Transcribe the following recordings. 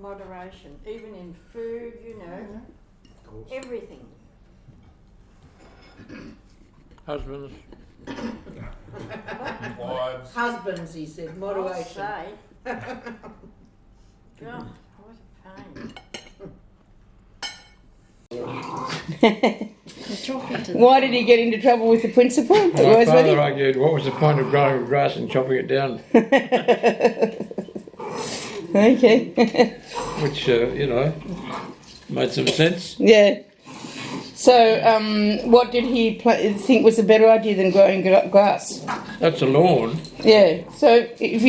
moderation, even in food, you know, everything. Husbands. Wives. Husbands, he said, I'll moderation. say. God, what a pain. Why did he get into trouble with the principal? My father argued, what was the point of growing grass and chopping it down? Okay. Which, you know, made some sense. Yeah. So, what did he think was a better idea than growing grass? That's a lawn. Yeah. So, if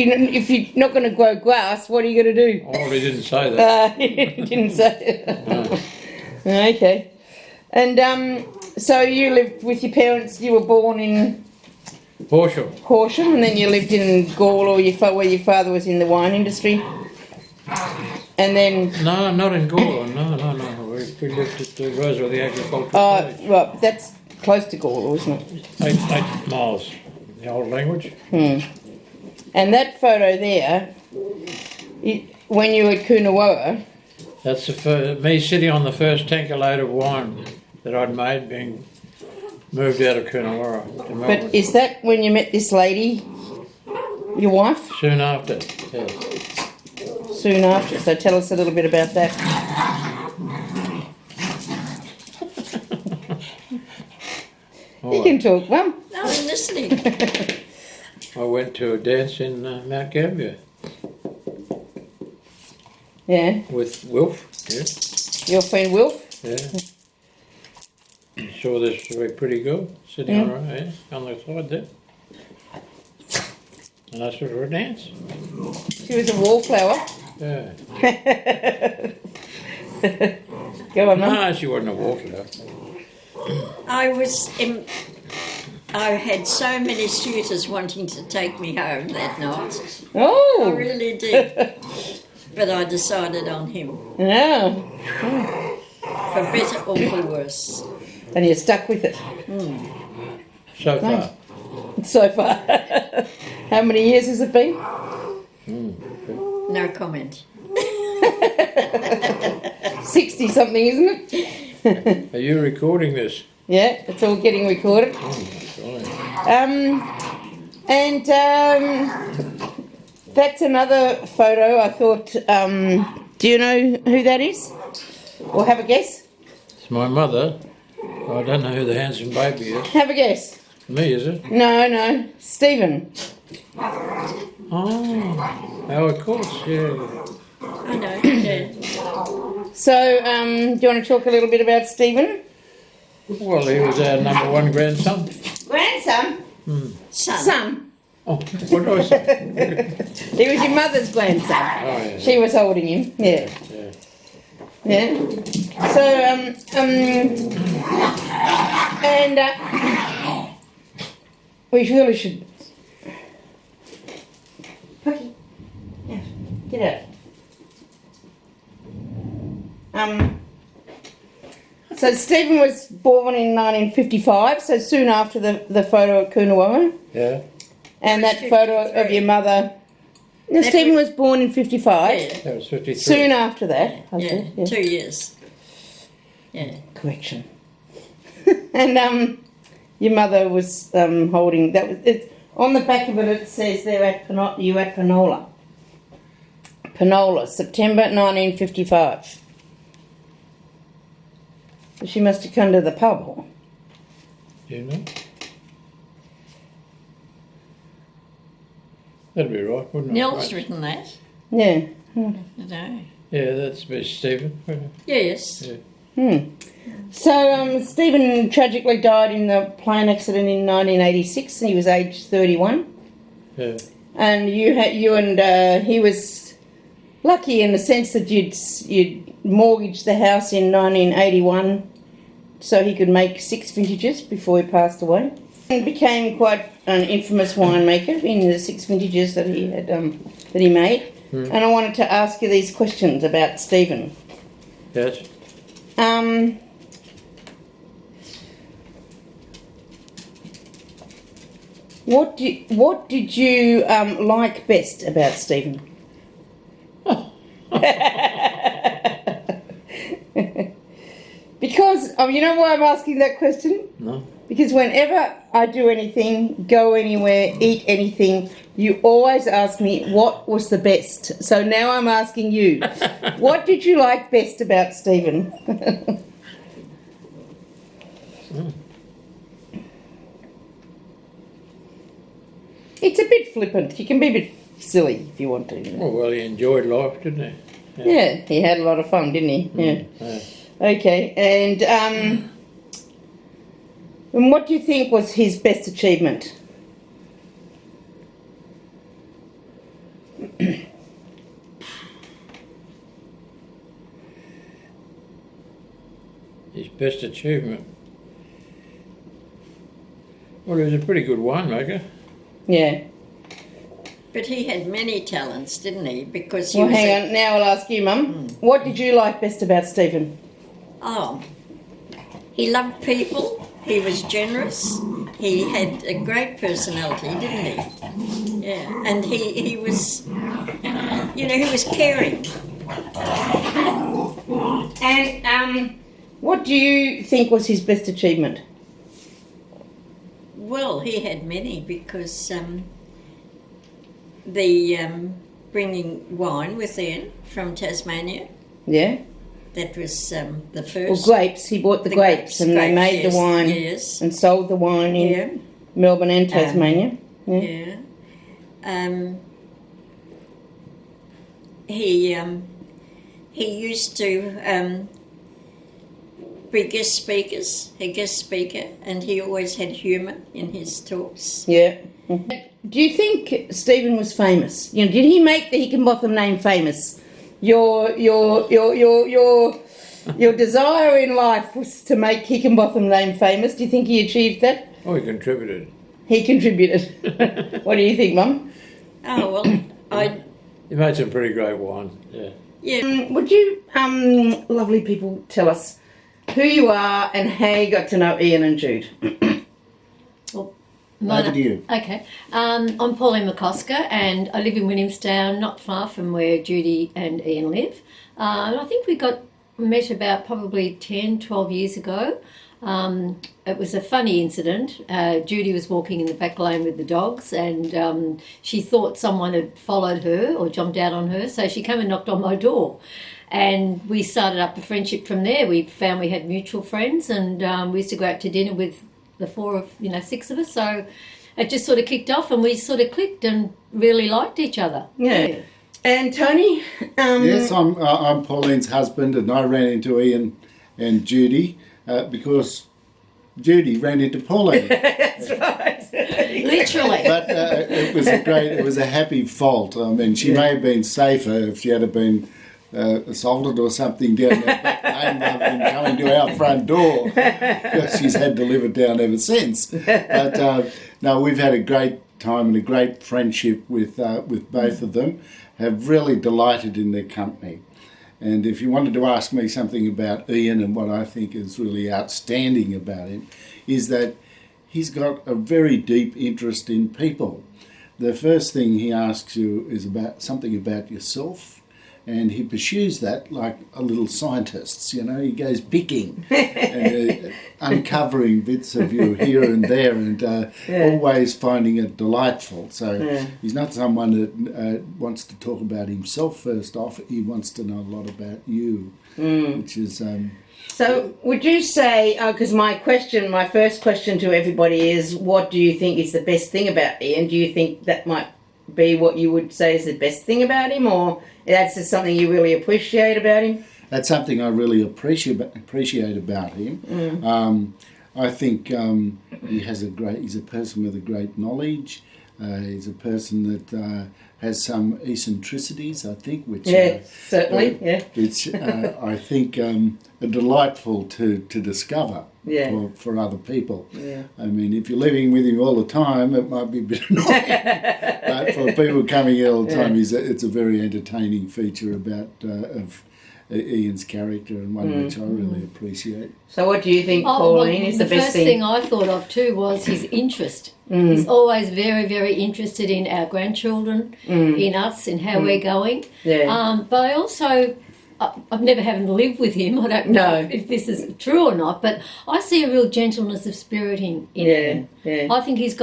you're not going to grow grass, what are you going to do? Oh, he didn't say that. He didn't say. No. Okay. And so you lived with your parents. You were born in Horsham, and then you lived in Gaul, or where your father was in the wine industry. And then No, not in Gaul. No. We lived at the Roseworthy Agricultural College. right, that's close to Gaul, isn't it? 8 miles. The old language. And that photo there, when you were at Coonawarra. That's me sitting on the first tanker load of wine that I'd made, being moved out of Coonawarra to Melbourne. But is that when you met this lady, your wife? Soon after, yes. Soon after. So tell us a little bit about that. You can talk, Mum. No, I'm listening. I went to a dance in Mount Gambier Yeah. with Wilf. Yeah. Your friend Wilf? Yeah. Saw this pretty girl sitting on the side there. And I saw her dance. She was a wallflower. Yeah. Go on, Mum. No, she wasn't a wallflower. I had so many suitors wanting to take me home that night. I Oh. really did. But I decided on him, Yeah. for better or for worse. And you're stuck with it So far. so far. How many years has it been? No comment. 60 something, isn't it? Are you recording this? Yeah, it's all getting recorded. Oh, And that's another photo. I thought, do you know who that is? Or have a guess? it's my mother. I don't know who the handsome baby is. Have a guess. Me, is it? No, Stephen. Oh, of course, yeah. I know, yeah. So, do you want to talk a little bit about Stephen? Well, he was our number one grandson. Grandson? Son. Oh, what did I say? He was your mother's grandson. Oh, yeah. She was holding him, yeah. Yeah. So, and we really should. Pucky, yeah, get out. So Stephen was born in 1955, so soon after the photo at Coonawarra. Yeah. And that photo of your mother. No, Stephen was born in 55. Yeah, That was 53. Soon after that, I yeah, think. Yeah. 2 years. Yeah. Correction. And your mother was holding that. Was it, on the back of it. It says there at you at Penola. Penola, September 1955. So she must have come to the pub. Do you know? That'd be right, wouldn't it? Nell's Right. written that. Yeah. I know. Yeah, that's Miss Stephen. Yes. Yeah. So Stephen tragically died in the plane accident in 1986, and he was aged 31. Yeah. And he was lucky in the sense that you'd mortgaged the house in 1981, so he could make 6 vintages before he passed away. He became quite an infamous winemaker in the 6 vintages that he had that he made. And I wanted to ask you these questions about Stephen. Yes. What did you like best about Stephen? you know why I'm asking that question? No? Because whenever I do anything, go anywhere, eat anything, you always ask me what was the best. So now I'm asking you, what did you like best about Stephen? It's a bit flippant. You can be a bit silly if you want to. Oh, well, he enjoyed life, didn't he? Yeah, he had a lot of fun, didn't he? Yeah. Yeah. Okay, and what do you think was his best achievement? His best achievement. Well, he was a pretty good winemaker. Yeah. But he had many talents, didn't he? Because he Well, was hang on. Now I'll ask you, Mum. What did you like best about Stephen? Oh, he loved people. He was generous. He had a great personality, didn't he? Yeah, and he was, you know, he was caring. And what do you think was his best achievement? Well, he had many because the bringing wine with Ian from Tasmania. Yeah. That was the Well, first. grapes. He bought the grapes and they made yes, the wine Yes. and sold the wine in Yeah. Melbourne and Tasmania. Yeah. He used to be a guest speaker, and he always had humour in his talks. Yeah. Do you think Stephen was famous? You know, did he make the Hickinbotham name famous? Your desire in life was to make Hickinbotham name famous. Do you think he achieved that? Oh, he contributed. He contributed. What do you think, Mum? Oh well, He made some pretty great wine, yeah. yeah. Would you, lovely people, tell us who you are and how you got to know Ian and Jude? Over to you. Okay. I'm Pauline McCosker and I live in Williamstown, not far from where Judy and Ian live. I think we met about probably 10, 12 years ago. It was a funny incident. Judy was walking in the back lane with the dogs and she thought someone had followed her or jumped out on her, so she came and knocked on my door. And we started up a friendship from there. We found we had mutual friends and we used to go out to dinner with the six of us. So it just sort of kicked off and we sort of clicked and really liked each other. Yeah. And Tony? Yes, I'm Pauline's husband, and I ran into Ian and Judy because Judy ran into Pauline. That's right. Literally. But it was a happy fault. I mean, she may have been safer if she had been assaulted or something down that back lane rather than coming to our front door. She's had to live it down ever since. But no, we've had a great time and a great friendship with both of them. Have really delighted in their company. And if you wanted to ask me something about Ian and what I think is really outstanding about him, is that he's got a very deep interest in people. The first thing he asks you is about something about yourself, and he pursues that like a little scientist, you know. He goes picking and uncovering bits of you here and there and always finding it delightful. So he's not someone that wants to talk about himself first off. He wants to know a lot about you, which is... So would you say, because my first question to everybody is, what do you think is the best thing about Ian? Do you think that might be what you would say is the best thing about him, or that's just something you really appreciate about him? That's something I really appreciate about him. I think he's a person with a great knowledge. He's a person that has some eccentricities, I think, which certainly, which I think are delightful to discover for other people. Yeah. I mean, if you're living with him all the time, it might be a bit annoying. But for people coming here all the time, it's a very entertaining feature of Ian's character, and one which I really appreciate. So what do you think, Pauline, is the best thing? The first thing I thought of too was his interest. He's always very, very interested in our grandchildren, in us, in how we're going. Yeah. But I I've never having lived with him. I don't know No. if this is true or not, but I see a real gentleness of spirit in him. Yeah. I think he's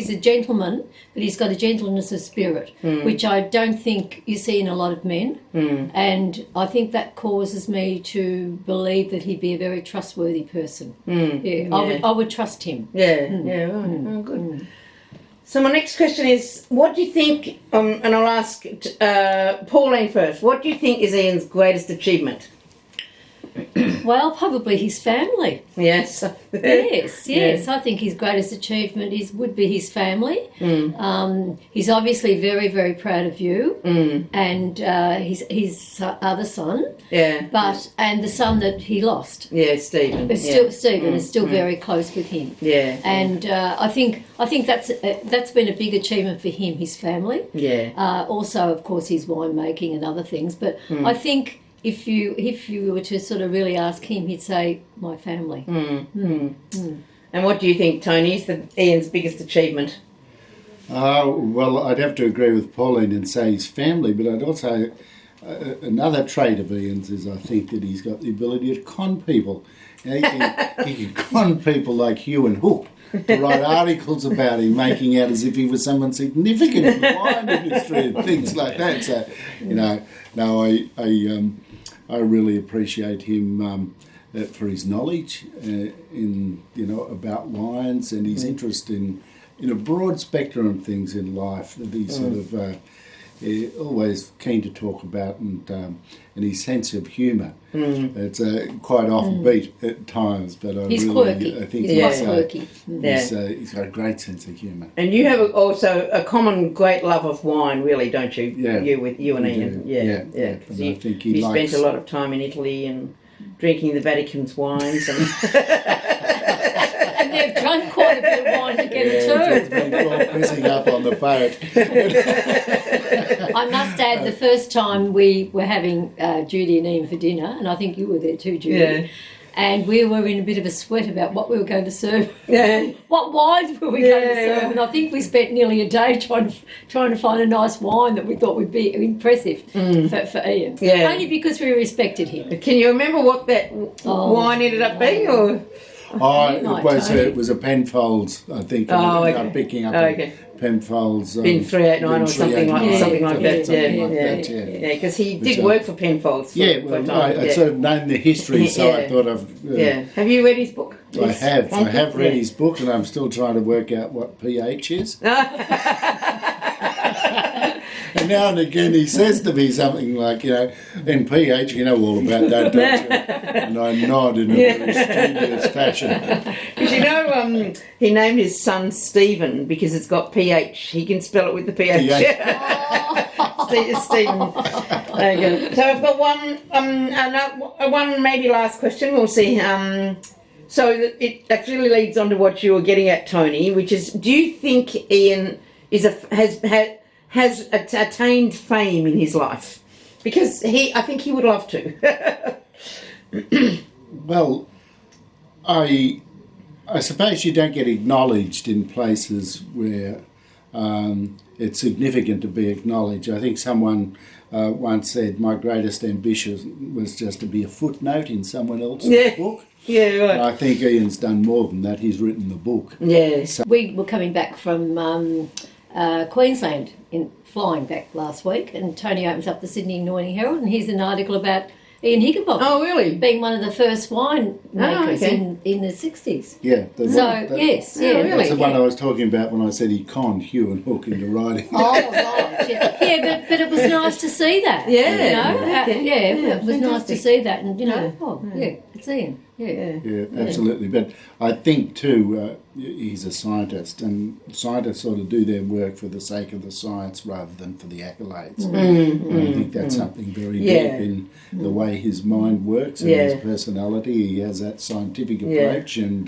a gentleman, but he's got a gentleness of spirit, which I don't think you see in a lot of men. And I think that causes me to believe that he'd be a very trustworthy person. I would trust him. Right. Oh, good. So my next question is, what do you think, and I'll ask Pauline first, what do you think is Ian's greatest achievement? Well, probably his family. Yes. Yes. I think his greatest achievement would be his family. He's obviously very, very proud of you and his other son. Yeah. And the son that he lost. Yeah, Stephen. Stephen is still very close with him. Yeah. And I think that's been a big achievement for him, his family. Yeah. Also, of course, his winemaking and other things. But I think if you were to sort of really ask him, he'd say my family. And what do you think, Tony, is Ian's biggest achievement? Well, I'd have to agree with Pauline and say his family, but I'd also another trait of Ian's is I think that he's got the ability to con people. You know, he can con people like Hugh and Hook to write articles about him, making out as if he was someone significant in the wine industry and things like that. So, you know, no, I really appreciate him for his knowledge about wines and his interest in a broad spectrum of things in life that he's sort of always keen to talk about, and his sense of humour. It's quite offbeat at times, but He's quirky. I think He's quirky. he's got a great sense of humour. And you have also a common great love of wine, really, don't you? Yeah. You and We Ian. do. Yeah. Yeah. Because And I think he you likes- spent a lot of time in Italy and drinking the Vatican's wines. And And they've drunk quite a bit of wine together It's too. been all pissing up on the boat. I must add, the first time we were having Judy and Ian for dinner, and I think you were there too, Judy. Yeah. And we were in a bit of a sweat about what we were going to serve. yeah. What wines were we going to serve? Yeah. And I think we spent nearly a day trying to find a nice wine that we thought would be impressive for Ian. Yeah. Only because we respected him. Can you remember what that wine ended up being? Or It was a Penfolds, I think. and Oh, we ended okay. up picking up Oh, a okay. Penfolds. Bin 389 or something like that. Something Yeah. that, Yeah, because he Which, did work for Penfolds. Yeah, for a well, time. I sort of known the history, so I Yeah. thought of. Yeah. Have you read his book? I have read Yeah. his book, and I'm still trying to work out what pH is. And now and again he says to me something like, in pH, you know all about that, don't you? And I nod in a very studious fashion. Because he named his son Stephen because it's got PH. He can spell it with the PH. Stephen. There you go. So I've got one maybe last question. We'll see. So it actually leads on to what you were getting at, Tony, which is, do you think Ian has attained fame in his life? Because I think he would love to. Well, I suppose you don't get acknowledged in places where it's significant to be acknowledged. I think someone once said my greatest ambition was just to be a footnote in someone else's book. Yeah, right. And I think Ian's done more than that. He's written the book. Yes. We were coming back from Queensland, flying back last week, and Tony opens up the Sydney Morning Herald, and here's an article about Ian Hickinbotham. Oh, really? Being one of the first wine makers okay. in the 60s. Yeah. Yes, yeah. really? That's the one I was talking about when I said he conned Hugh and Hook into writing. Oh, right. Yeah, but it was nice to see that. Yeah. It was nice to fantastic. see that, and it's Ian. Yeah. Yeah, absolutely. But I think too, he's a scientist, and scientists sort of do their work for the sake of the science rather than for the accolades. And I think that's something very deep in the way his mind works and his personality. He has that scientific approach, and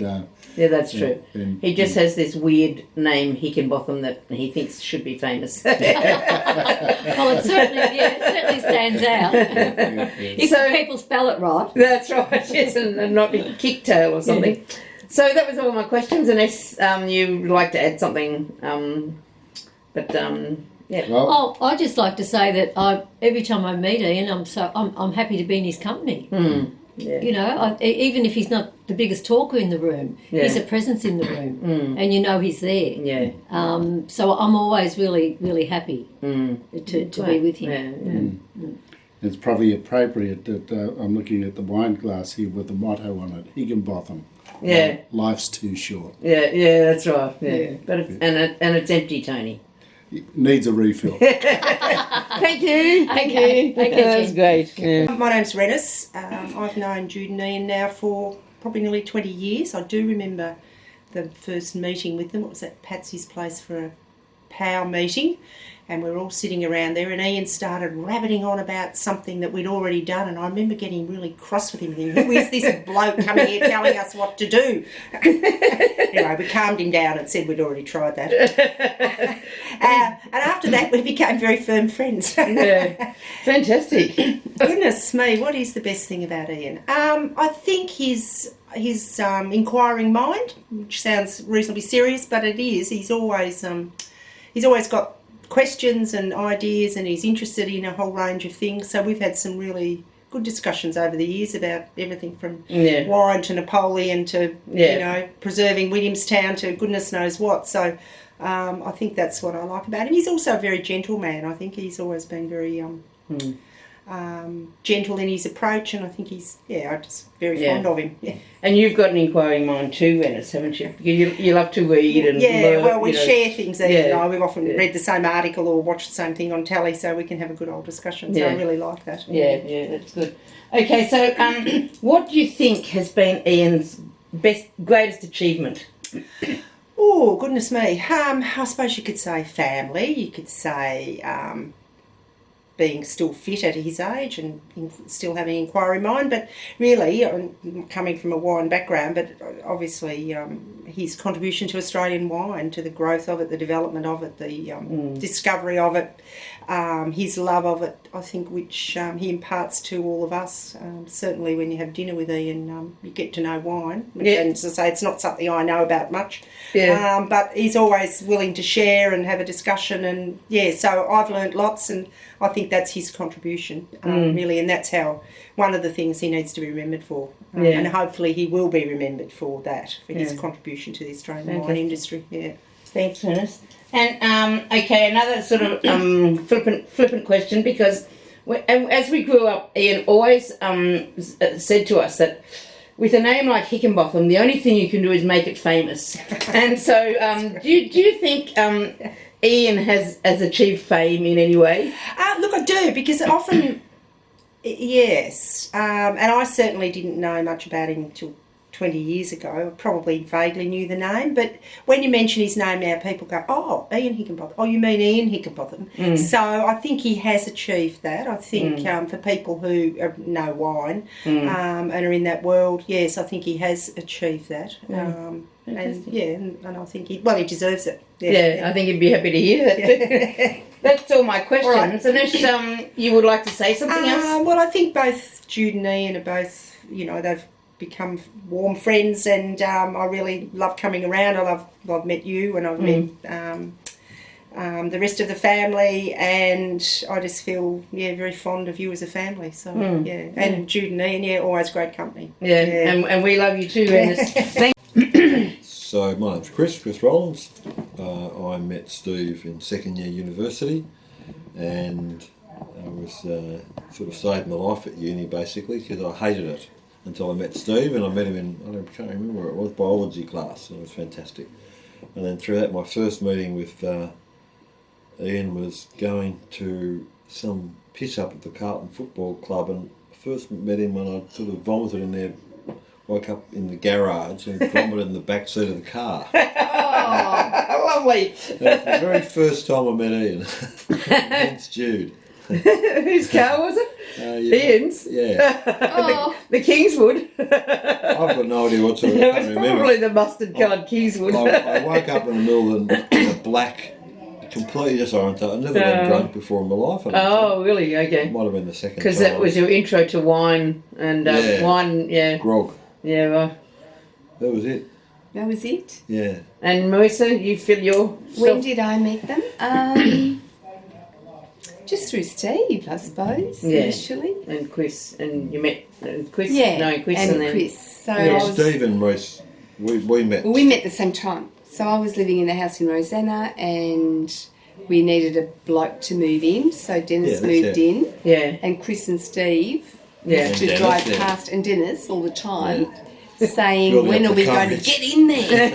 Yeah, that's true. and He just has this weird name, Hickinbotham, that he thinks should be famous. Well, it certainly stands out. If So- the people spell it right. That's right, yes, and not be Kicktail or something. So that was all my questions, unless you'd like to add something. Well, Oh, I just like to say that every time I meet Ian, I'm happy to be in his company. Yeah. You know, even if he's not the biggest talker in the room, he's a presence in the room, and you know he's there. Yeah. So I'm always really, really happy to be with him. it's probably appropriate that I'm looking at the wine glass here with the motto on it, Hickinbotham. Yeah. Life's too short. Yeah, that's right. Yeah. But it's empty, Tony. It needs a refill. Thank you. Okay, That was Jen. great. Yeah. My name's Rennis. I've known Jude and Ian now for probably nearly 20 years. I do remember the first meeting with them. It was at Patsy's place for a POW meeting, and we were all sitting around there, and Ian started rabbiting on about something that we'd already done, and I remember getting really cross with him, thinking, who is this bloke coming here telling us what to do? Anyway, we calmed him down and said we'd already tried that. And after that, we became very firm friends. Yeah. Fantastic. Goodness me, what is the best thing about Ian? I think his inquiring mind, which sounds reasonably serious, but it is. He's always got questions and ideas, and he's interested in a whole range of things. So we've had some really good discussions over the years about everything from wine to Napoleon to preserving Williamstown to goodness knows what. So I think that's what I like about him. He's also a very gentle man. I think he's always been very gentle in his approach, and I think he's I'm just very fond of him. Yeah. And you've got an inquiring mind too, Ennis, haven't you? You love to read and learn. Well, we share things. Ian and I, we've often Yeah. read the same article or watched the same thing on telly, so we can have a good old discussion. So I really like that. Yeah, that's good. Okay, so what do you think has been Ian's greatest achievement? Oh, goodness me. I suppose you could say family. You could say being still fit at his age and still having an inquiry mind. But really, I'm coming from a wine background, but obviously his contribution to Australian wine, to the growth of it, the development of it, the discovery of it, his love of it, I think, which he imparts to all of us. Certainly when you have dinner with Ian, you get to know wine. And as I say, it's not something I know about much. Yeah. But he's always willing to share and have a discussion. And, so I've learnt lots, and I think that's his contribution, really. And that's one of the things he needs to be remembered for. And hopefully he will be remembered for that, for his contribution to the Australian wine industry. Yeah. Thanks, Ernest. And okay, another sort of flippant question, because as we grew up, Ian always said to us that with a name like Hickinbotham, the only thing you can do is make it famous. And so, do you think Ian has achieved fame in any way? Look, I do, because often, yes, and I certainly didn't know much about him until 20 years ago. I probably vaguely knew the name, but when you mention his name now, people go, oh, Ian Hickinbotham. Oh, you mean Ian Hickinbotham. So I think he has achieved that. I think for people who know wine and are in that world, yes, I think he has achieved that. And I think he deserves it. I think he'd be happy to hear that. That's all my questions. Right. Unless you would like to say something else? Well, I think both Jude and Ian are both, they've become warm friends, and I really love coming around. I've met you, and I've met the rest of the family, and I just feel very fond of you as a family. So and Jude and Ian, always great company. And we love you too, Ernest. So my name's Chris Rollins. I met Steve in second year university, and I was sort of saved my life at uni basically, because I hated it until I met Steve, and I met him in, I can't remember what it was, biology class, and it was fantastic. And then through that, my first meeting with Ian was going to some piss up at the Carlton Football Club, and I first met him when I sort of vomited in there, woke up in the garage and vomited in the back seat of the car. Lovely. That was the very first time I met Ian. Hence Jude. Whose car was it? Ian's? Yeah. The Kingswood. I've got no idea what sort of, I It can't was remember. probably the mustard coloured Kingswood. I woke up in the middle of the black, completely disoriented. I'd never been drunk before in my life. Really? Okay. It might have been the second time. Because that was your intro to wine and wine, grog. Yeah, well. That was it. That was it. Yeah. And Marissa, you feel your... When did I meet them? Just through Steve, I suppose, Yeah. initially. And Chris, and you met Chris? Yeah, No, Chris and then... Chris. So Yeah. I was, Steve and Reese, we met. well, we met at the same time. So I was living in a house in Rosanna, and we needed a bloke to move in. So Dennis Yeah, that's moved it. in, Yeah, and Chris and Steve yeah. used to Dennis, drive yeah. past, and Dennis all the time, saying, Building "When up are the we going to courage." get in there?"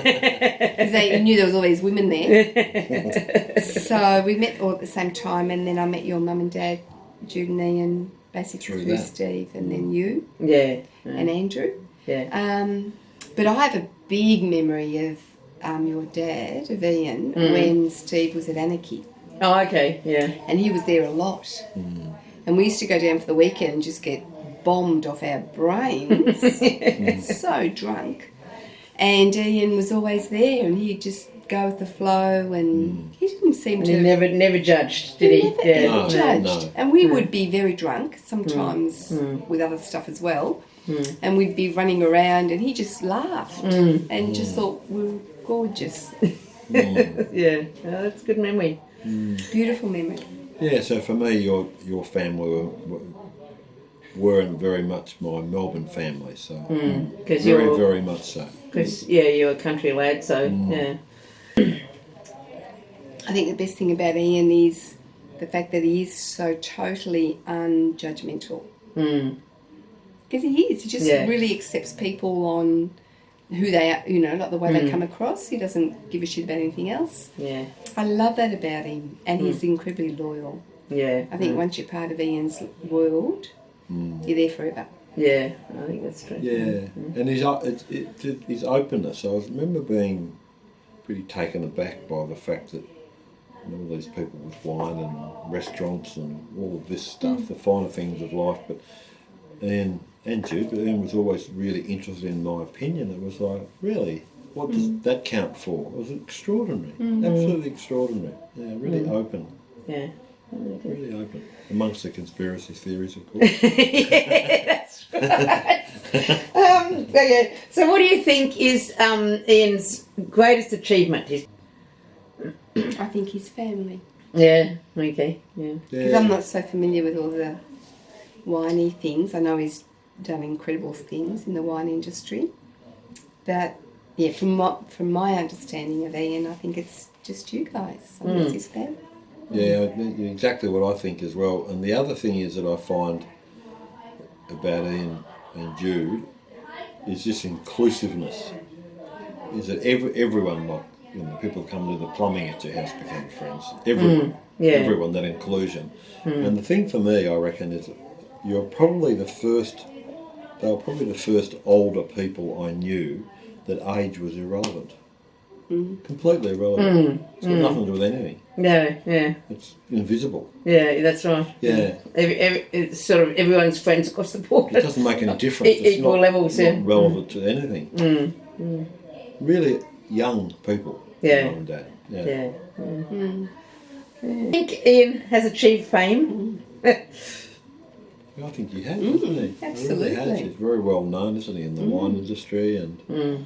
Because they knew there was all these women there. So we met all at the same time, and then I met your mum and dad, Jude and Ian, basically Through through that. Steve, and then you Yeah. and Andrew. Yeah. But I have a big memory of your dad, of Ian, when Steve was at Anarchy, Oh, okay. Yeah. and he was there a lot. And we used to go down for the weekend and just get bombed off our brains, so drunk. And Ian was always there, and he'd just go with the flow, and he didn't seem And to he never judged, did he? never Yeah. ever No, judged. no. And we would be very drunk sometimes with other stuff as well. And we'd be running around, and he just laughed and just thought we were gorgeous. Yeah. Oh, that's a good memory. Beautiful memory. Yeah, so for me, your family weren't very much my Melbourne family, so Because very, you're, very much so. you're a country lad, so yeah. I think the best thing about Ian is the fact that he is so totally unjudgmental. Because he is. He just Yeah. really accepts people on who they are, like the way they come across. He doesn't give a shit about anything else. Yeah. I love that about him, and he's incredibly loyal. Yeah. I think once you're part of Ian's world, you're there forever. Yeah, I think that's true. Yeah, and his openness. I remember being pretty taken aback by the fact that all these people with wine and restaurants and all of this stuff, the finer things of life, but Ian and Jude, but Ian was always really interested in my opinion. It was like, really, what does that count for? It was extraordinary, absolutely extraordinary. Yeah, really open, Yeah. really open. Amongst the conspiracy theories, of course. That's right. Okay. So, what do you think is Ian's greatest achievement? I think his family. Yeah. Okay. Yeah. Because I'm not so familiar with all the winey things. I know he's done incredible things in the wine industry. But, yeah, from my understanding of Ian, I think it's just you guys. I think it's his family. Yeah, exactly what I think as well. And the other thing is that I find about Ian and Jude is this inclusiveness. Is that everyone, like people come to the plumbing at your house become friends. Everyone, everyone, that inclusion. And the thing for me, I reckon, is that they were probably the first older people I knew that age was irrelevant. Completely irrelevant. It's got nothing to do with anything. No. Yeah. It's invisible. Yeah. That's right. Yeah. It's sort of everyone's friends across the board. It doesn't make any difference. It's Equal not, levels. not Yeah. relevant to anything. Really young people. Yeah. Mum and dad. Yeah. Yeah. I think Ian has achieved fame. I think he has, hasn't he? Absolutely. He really has. He's very well known, isn't he, in the wine industry, and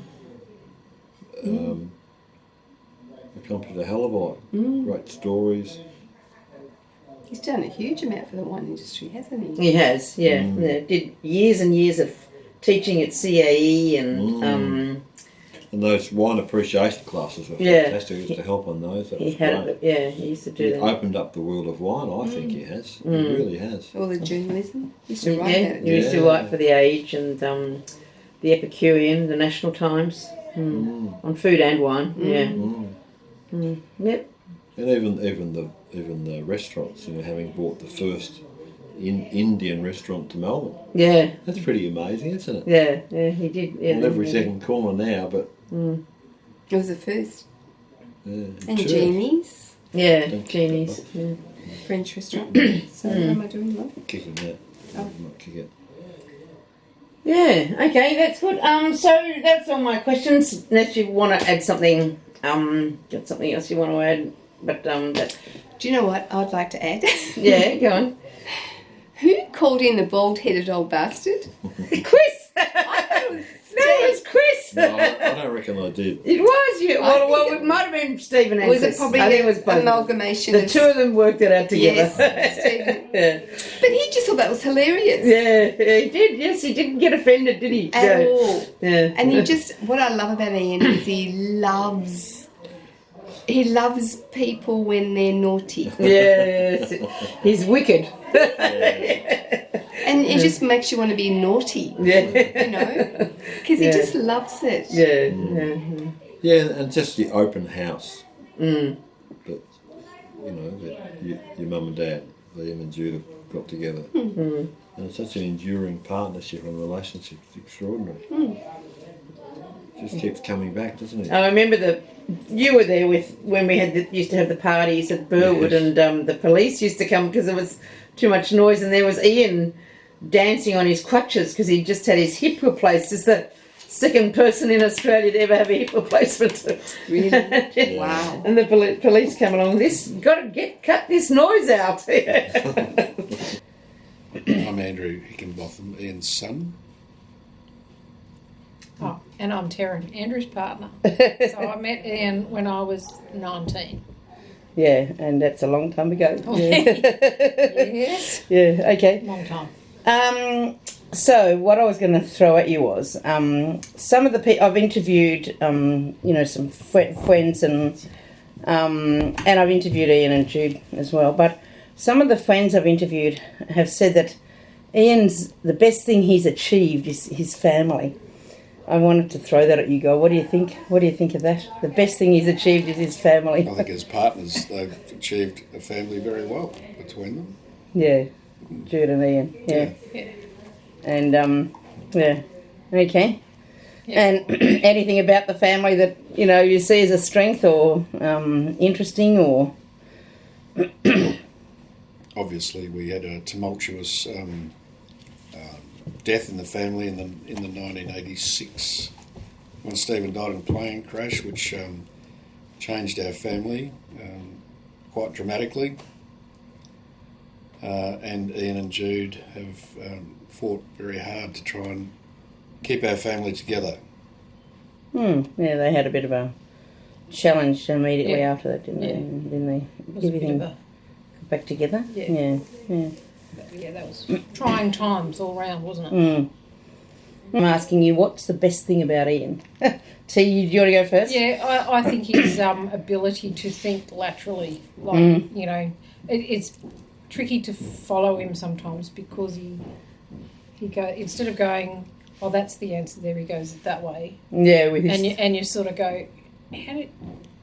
accomplished a hell of a lot. Great stories. He's done a huge amount for the wine industry, hasn't he? He has. Yeah. Did years and years of teaching at CAE and And those wine appreciation classes were Yeah. fantastic. He used to help on those. That he was had. great. Yeah. He used to do He that. opened up the world of wine. I think he has. He really has. All the journalism. He used to write Yeah, about it. he used to Yeah. write for The Age and the Epicurean, the National Times, on food and wine. Yeah. Yep. And even the restaurants, having bought the first Indian restaurant to Melbourne. Yeah. That's pretty amazing, isn't it? Yeah. Yeah. He did. Yeah. On every second corner now, but It was the first. yeah, And church. Jeannie's Yeah. Don't Genies. kick Yeah. French restaurant. So what am I doing wrong? Kicking that. Might kick it. Yeah. Okay. That's good. So that's all my questions. Unless you want to add something, got something else you want to add, but that. Do you know what I'd like to add? Yeah. Go on. Who called in the bald-headed old bastard? Chris. I thought it was No, it's Chris. Yes. No, I don't reckon I did. It was you. Well, it might have been Stephen and Was Chris. it probably I think an it was both. amalgamation The of... two of them worked it out together. Yes, Stephen. Yeah. But he just thought that was hilarious. Yeah, he did. Yes, he didn't get offended, did he? At No. all. Yeah. And he just, what I love about Ian is he loves people when they're naughty. Yeah, he's wicked. And it just makes you want to be naughty, Yeah. you know, because he Yeah. just loves it. Yeah. Yeah, and just the open house. Mm. That, you know, that your mum and dad, Liam and Jude, have got together. Mm. And it's such an enduring partnership and relationship. It's extraordinary. It just keeps coming back, doesn't it? I remember you were there when we used to have the parties at Burwood, Yes. and the police used to come because there was too much noise, and there was Ian dancing on his crutches because he just had his hip replaced. As the second person in Australia to ever have a hip replacement. Really? Yeah. Wow. And the police come along. Got to cut this noise out. I'm Andrew Hickinbotham, Ian's son. Oh, and I'm Taryn, Andrew's partner. So I met Ian when I was 19. Yeah, and that's a long time ago. Yeah. Yes. Yeah. Okay. Long time. So what I was going to throw at you was some of the people I've interviewed, some friends and I've interviewed Ian and Jude as well. But some of the friends I've interviewed have said that the best thing he's achieved is his family. I wanted to throw that at you, guys. What do you think? What do you think of that? The best thing he's achieved is his family. I think as partners, they've achieved a family very well between them. Yeah, Jude and Ian. Yeah. And yeah, okay. Yeah. And anything about the family that you see as a strength or interesting or? Obviously, we had a tumultuous death in the family in the 1986 when Stephen died in a plane crash, which changed our family quite dramatically. And Ian and Jude have fought very hard to try and keep our family together. Yeah, they had a bit of a challenge immediately Yeah. after that, didn't they? Yeah. Didn't they? It was a bit Everything of a... back together. Yeah. Yeah. Yeah, that was trying times all round, wasn't it? Mm. I'm asking you, what's the best thing about Ian? T, do you want to go first? Yeah, I think his ability to think laterally, like, it's tricky to follow him sometimes because he go instead of going, oh, that's the answer, there he goes that way. Yeah, with his... And you sort of go, how did...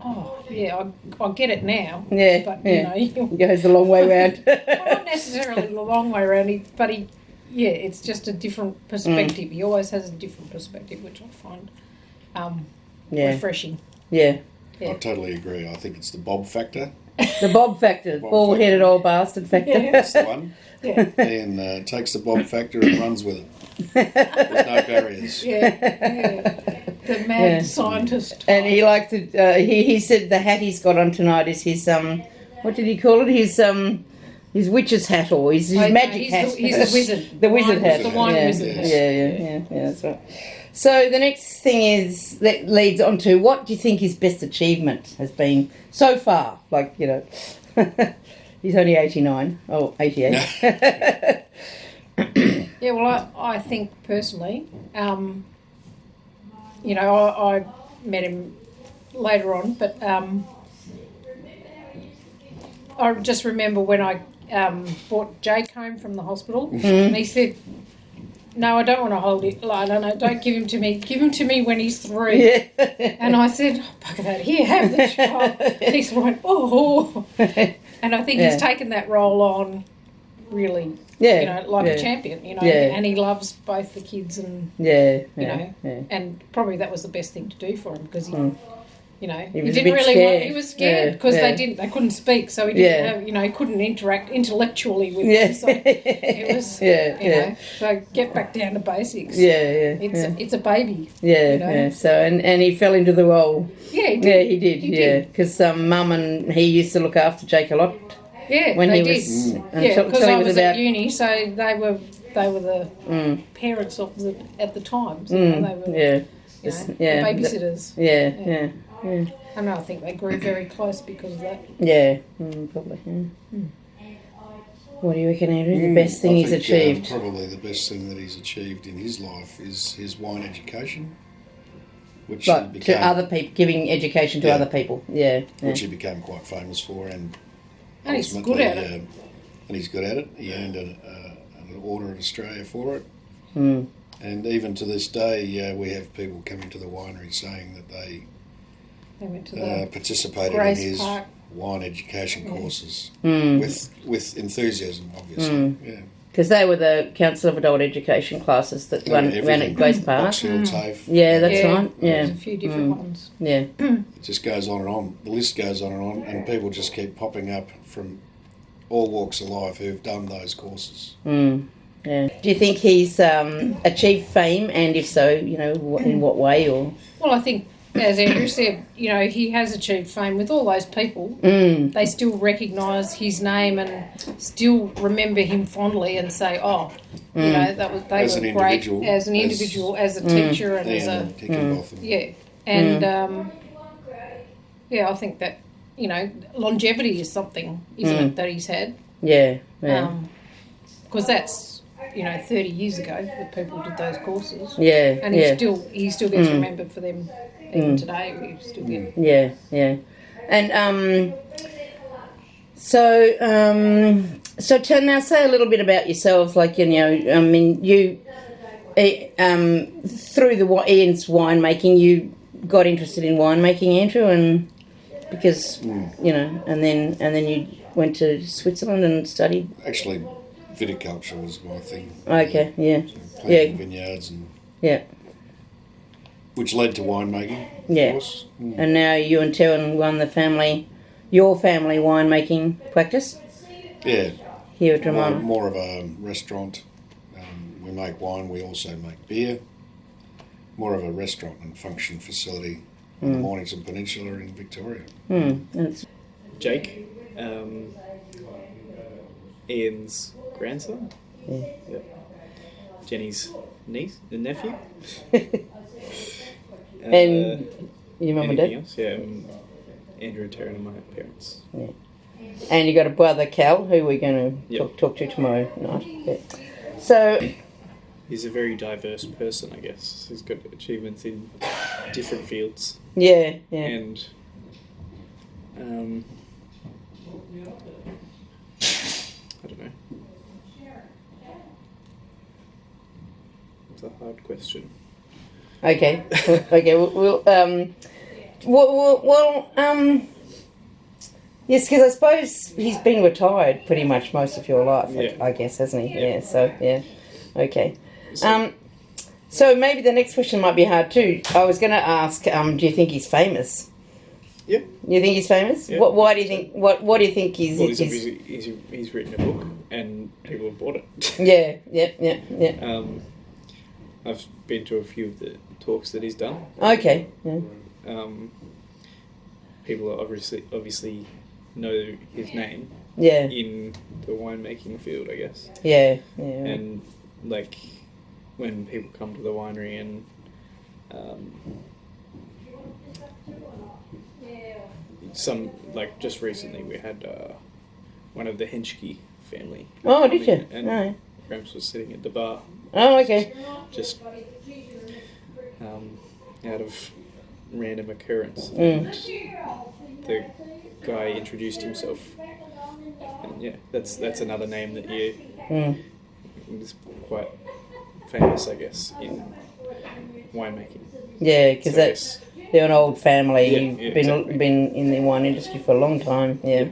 Oh, yeah, I get it now. Yeah, but He goes the long way round. well, not necessarily the long way around, but it's just a different perspective. He always has a different perspective, which I find refreshing. Yeah. I totally agree. I think it's the Bob factor. The Bob factor, bald-headed old bastard factor. Yeah. That's the one. Yeah. Ian takes the Bob factor and runs with it. There's no barriers. Yeah. The mad scientist. And he liked to. He said the hat he's got on tonight is his what did he call it? His witch's hat or his magic hat. He's the wizard. The wizard hat. The wine wizard. Yeah, that's right. So the next thing is that leads on to what do you think his best achievement has been so far? Like he's only 89 or 88. Yeah, well, I think personally, I met him later on, but I just remember when I brought Jake home from the hospital, and he said, "No, I don't want to hold it. Like, no, don't give him to me. Give him to me when he's 3." Yeah. And I said, "Oh, bugger that. Here, have the child." And he sort of went, "Oh." And I think he's taken that role on really, like a champion, and he loves both the kids and, and probably that was the best thing to do for him because he, he was a didn't bit really scared. he was scared because they couldn't speak, so he didn't have, he couldn't interact intellectually with them, so it was, so get back down to basics. It's a baby. So and he fell into the role. Yeah, he did. Yeah, he did. Because Mum and he used to look after Jake a lot. Yeah, when they he did. was, Because I was about at uni, so they were the parents of at the time. So they were, you know, yeah, the babysitters. Yeah. And I think they grew very close because of that. Yeah, probably. Yeah. What do you reckon, Andrew? The best thing he's achieved? Probably the best thing that he's achieved in his life is his wine education. Which Like he became, to other people, giving education to other people. Yeah. Which he became quite famous for, and he's good at it. And he's good at it. He earned an Order of Australia for it. Mm. And even to this day, we have people coming to the winery saying that they went to participated Grace in his Park wine education courses Mm. with enthusiasm, obviously. Yeah. Because they were the Council of Adult Education classes that ran at Grace Park. Box Hill, TAFE. Yeah, that's right. Yeah. There's a few different ones. Yeah. It just goes on and on. The list goes on, and people just keep popping up from all walks of life who've done those courses. Mm. Yeah. Do you think he's achieved fame, and if so, you know, in what way? Or Well, I think, as Andrew said, you know, he has achieved fame with all those people. They still recognise his name and still remember him fondly and say, "Oh, you know, they As were an great individual, as an individual, as a teacher, and as a Hickinbotham. and I think that, you know, longevity is something, isn't it, that he's had? yeah. Because that's, you know, 30 years ago that people did those courses. Yeah. And he still gets remembered for them even today. We still get. Yeah. And so now say a little bit about yourselves. Like, you know, I mean, you through Ian's winemaking, you got interested in winemaking, Andrew, and because you know, and then you went to Switzerland and studied. Actually, viticulture was my thing. Okay, yeah, So planting vineyards and yeah, which led to winemaking. Yeah. Of course. and now you and Terran run your family winemaking practice Yeah. here at Dramana. More of a restaurant. We make wine. We also make beer. More of a restaurant and function facility on the Mornington Peninsula in Victoria. That's- Jake, Ian's grandson. Yeah. Yep. Jenny's niece and nephew. And your mum and anything dad? else? Yeah, Andrew and Taryn and my parents. And you got a brother, Cal, who we're going to Yep. talk to tomorrow night. Yeah. So, He's a very diverse person, I guess. He's got achievements in different fields, yeah. and I don't know. It's a hard question. Okay. Okay. Yes, because I suppose he's been retired pretty much most of your life, Yeah. I guess, hasn't he? Yeah. Yeah. So, yeah. Okay. So- So maybe the next question might be hard too. I was going to ask, do you think he's famous? Yeah. You think he's famous? Yeah. Why do you think? What do you think he's? Well, he's written a book and people have bought it. Yeah. I've been to a few of the talks that he's done. Okay. Yeah. People obviously know his name Yeah. in the winemaking field, I guess. Yeah. And like when people come to the winery and some, like just recently we had one of the Henschke family. Oh, did you? And Oh. Gramps was sitting at the bar Oh, okay. just out of random occurrence. And the guy introduced himself. And yeah, that's another name that is quite famous, I guess, in winemaking. Yeah, because So I that's guess- they're an old family. Yeah, been exactly. been in the wine industry for a long time. Yeah.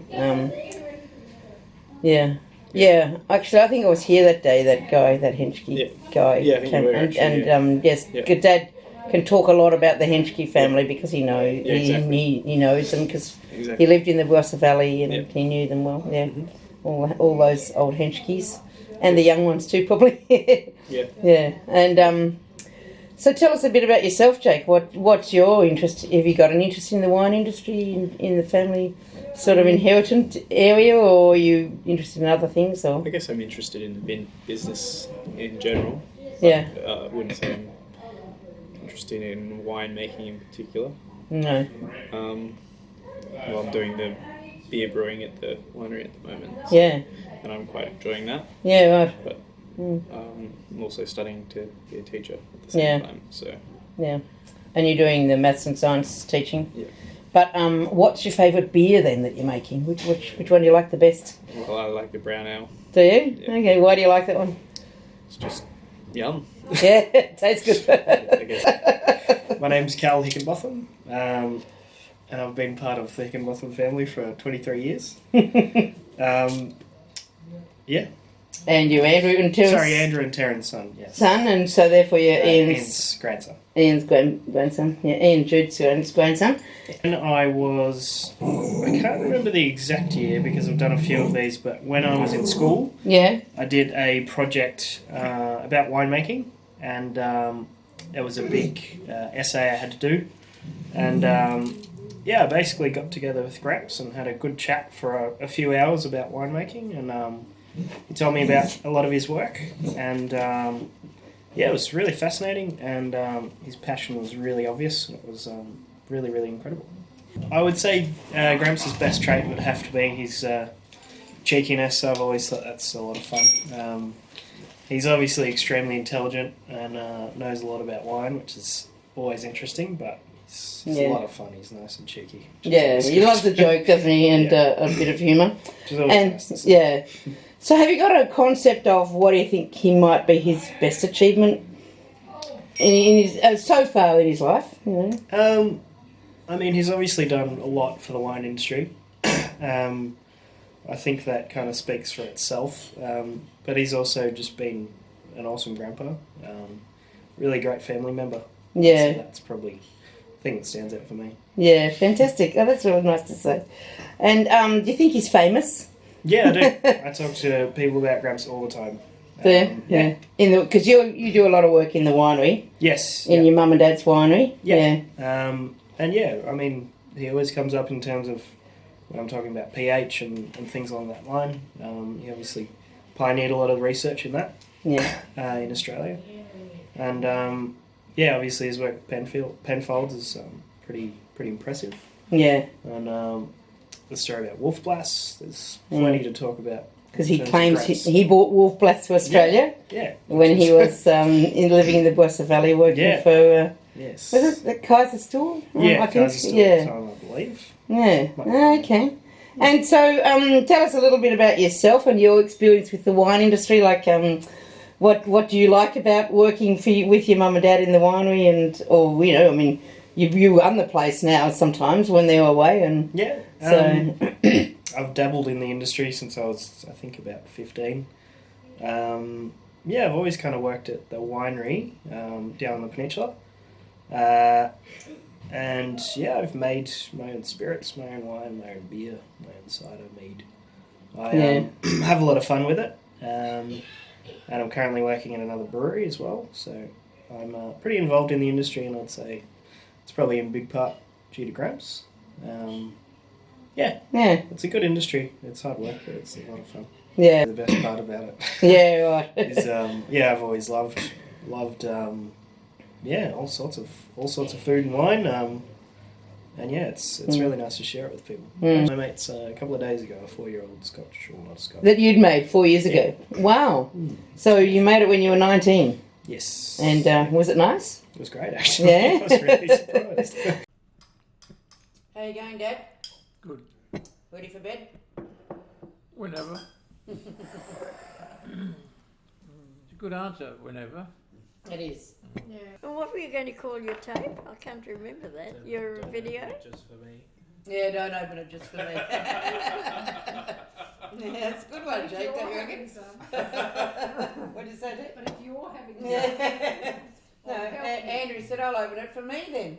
Yeah. Actually, I think I was here that day. That guy, that Henschke guy, Yeah, I think you were, actually, yes, Yeah. good Dad can talk a lot about the Henschke family because he knows exactly. he knows them because Exactly. he lived in the Barossa Valley and Yeah. he knew them well. Yeah, all those old Henschkes and the young ones too, probably. Yeah. Yeah, and so tell us a bit about yourself, Jake. What's your interest? Have you got an interest in the wine industry in the family sort of inheritance area, or are you interested in other things? Or I guess I'm interested in the business in general. yeah, I wouldn't say I'm interested in winemaking in particular. No. Well, I'm doing the beer brewing at the winery at the moment. So, Yeah. and I'm quite enjoying that. Yeah, right. But I'm also studying to be a teacher at the Yeah. same time. So Yeah. And you're doing the maths and science teaching? Yeah. But what's your favourite beer then that you're making? Which one do you like the best? well, I like the brown ale. Do you? Yeah. Okay, why do you like that one? It's just yum. Yeah, it tastes good. I guess. My name's Cal Hickinbotham, and I've been part of the Hickinbotham family for 23 years. Yeah. And you Andrew and Terence? Sorry, Andrew and Terence' son, yes. Son, and so therefore you're Ian's grandson. Ian's grandson. Yeah, Ian Jude's grandson. And I can't remember the exact year because I've done a few of these, but when I was in school, Yeah. I did a project about winemaking, and it was a big essay I had to do. And I basically got together with Gramps and had a good chat for a few hours about winemaking, and he told me about a lot of his work, and it was really fascinating, and his passion was really obvious, and it was really, really incredible. I would say Gramps' best trait would have to be his cheekiness. I've always thought that's a lot of fun. He's obviously extremely intelligent and knows a lot about wine, which is always interesting, but he's a lot of fun. He's nice and cheeky. Yeah, he loves a joke, doesn't he? And a bit of humour. Which is always nice to see. Yeah. So have you got a concept of what do you think he might be his best achievement in his so far in his life? You know? I mean, he's obviously done a lot for the wine industry. I think that kind of speaks for itself. But he's also just been an awesome grandpa. Really great family member. Yeah. So that's probably the thing that stands out for me. Yeah, fantastic. Oh, that's really nice to say. And do you think he's famous? Yeah, I do. I talk to people about Gramps all the time. Yeah. Because you do a lot of work in the winery. Yes. In your mum and dad's winery. Yeah. I mean, he always comes up in terms of when I'm talking about pH and things along that line. He obviously pioneered a lot of research in that. Yeah. In Australia. And obviously his work at Penfolds is pretty impressive. Yeah. And the story about Wolf Blass, there's plenty to talk about. Because he claims he bought Wolf Blass to Australia. Yeah. When he was living in the Barossa Valley working for... yes. Was it the Kaiser Store? Yeah, I think. Kaiser Store at the time, I believe. Yeah. Okay. And so, tell us a little bit about yourself and your experience with the wine industry. Like, what do you like about working with your mum and dad in the winery, you run the place now sometimes when they're away, and I've dabbled in the industry since I was, I think, about 15. I've always kind of worked at the winery down on the peninsula. I've made my own spirits, my own wine, my own beer, my own cider, mead. I have a lot of fun with it. And I'm currently working in another brewery as well. So I'm pretty involved in the industry, and I'd say it's probably in big part due to Gramps. It's a good industry. It's hard work, but it's a lot of fun. Yeah. The best part about it. Yeah, right. is I've always loved all sorts of food and wine. It's really nice to share it with people. My mate's a couple of days ago, a 4-year-old Scotch, or not a Scotch. That you'd made 4 years ago. Wow. So you made it when you were 19. Yes. And was it nice? It was great, actually. Yeah. I was really surprised. How you going, Dad? Good. Ready for bed? Whenever. It's a good answer, whenever. It is. Yeah. And what were you going to call your tape? I can't remember that. Your video? Just for me. Yeah, don't open it just for me. Yeah, it's a good one, Jake, don't you reckon? What did you say, Dad? But if you're having Yeah. No, Andrew said I'll open it for me then.